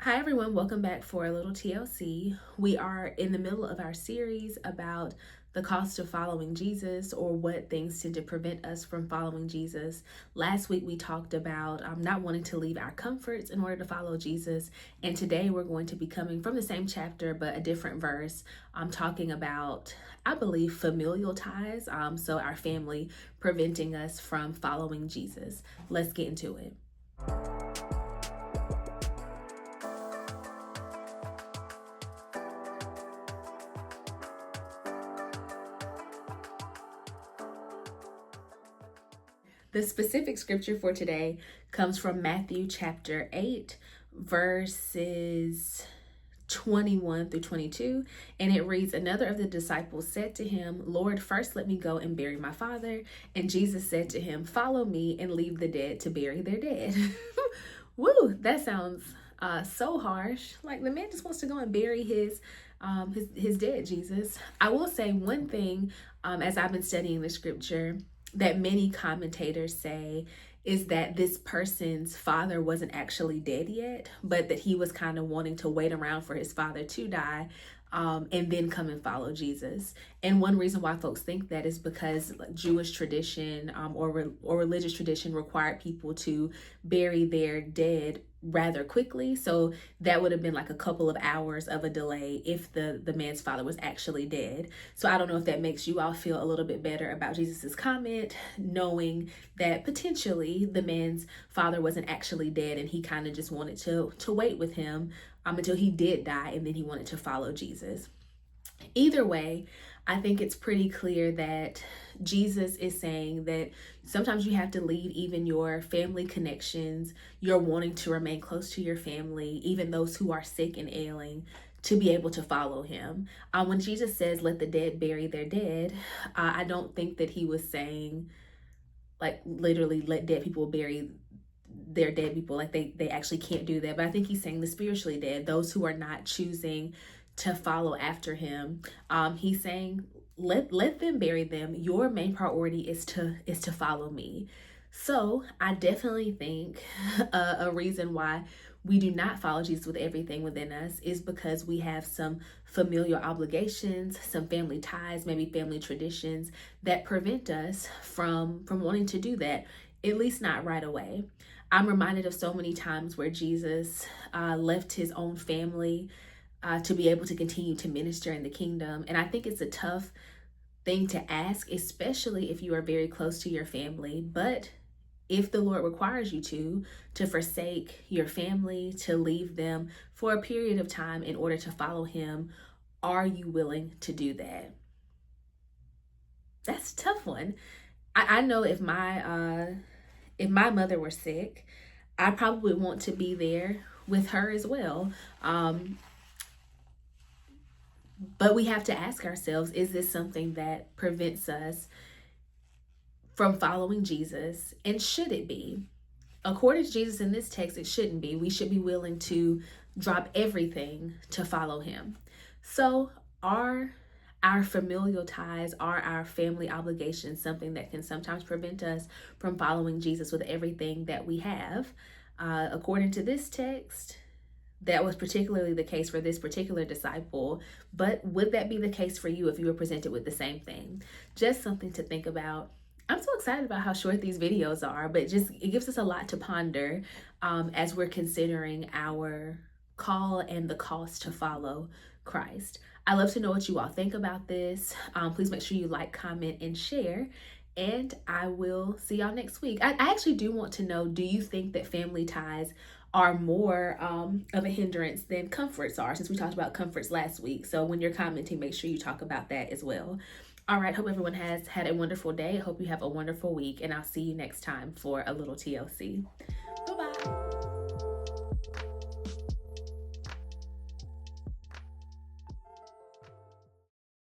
Hi everyone, welcome back for a little TLC. We are in the middle of our series about the cost of following Jesus, or what things tend to prevent us from following Jesus. Last week we talked about not wanting to leave our comforts in order to follow Jesus, and today we're going to be coming from the same chapter but a different verse. I'm talking about, I believe, familial ties, so our family preventing us from following Jesus. Let's get into it. The specific scripture for today comes from Matthew chapter 8, verses 21 through 22, and it reads, "Another of the disciples said to him, 'Lord, first let me go and bury my father.' And Jesus said to him, 'Follow me and leave the dead to bury their dead.'" Woo, that sounds so harsh. Like the man just wants to go and bury his dead, Jesus. I will say one thing, as I've been studying the scripture, that many commentators say is that this person's father wasn't actually dead yet, but that he was kind of wanting to wait around for his father to die, and then come and follow Jesus. And one reason why folks think that is because Jewish tradition, or religious tradition required people to bury their dead rather quickly. So that would have been like a couple of hours of a delay if the man's father was actually dead. So I don't know if that makes you all feel a little bit better about Jesus's comment, knowing that potentially the man's father wasn't actually dead and he kind of just wanted to wait with him until he did die, and then he wanted to follow Jesus. Either way, I think it's pretty clear that Jesus is saying that sometimes you have to leave even your family connections, you're wanting to remain close to your family, even those who are sick and ailing, to be able to follow him. When Jesus says, "Let the dead bury their dead," I don't think that he was saying, like, literally let dead people bury their dead people, like they actually can't do that. But I think he's saying the spiritually dead, those who are not choosing to follow after him. He's saying let them bury them. Your main priority is to follow me. So I definitely think a reason why we do not follow Jesus with everything within us is because we have some familial obligations, some family ties, maybe family traditions that prevent us from wanting to do that, at least not right away. I'm reminded of so many times where Jesus left his own family to be able to continue to minister in the kingdom. And I think it's a tough thing to ask, especially if you are very close to your family. But if the Lord requires you to forsake your family, to leave them for a period of time in order to follow him, are you willing to do that? That's a tough one. I know if my mother were sick, I probably want to be there with her as well. But we have to ask ourselves, is this something that prevents us from following Jesus? And should it be? According to Jesus in this text, it shouldn't be. We should be willing to drop everything to follow him. So are our familial ties, are our family obligations something that can sometimes prevent us from following Jesus with everything that we have? According to this text, that was particularly the case for this particular disciple, but would that be the case for you if you were presented with the same thing? Just something to think about. I'm so excited about how short these videos are, but just it gives us a lot to ponder as we're considering our call and the cost to follow Christ. I love to know what you all think about this. Please make sure you like, comment, and share. And I will see y'all next week. I actually do want to know, do you think that family ties are more of a hindrance than comforts are, since we talked about comforts last week? So when you're commenting, make sure you talk about that as well. All right, hope everyone has had a wonderful day. I hope you have a wonderful week, and I'll see you next time for a little TLC. Bye-bye.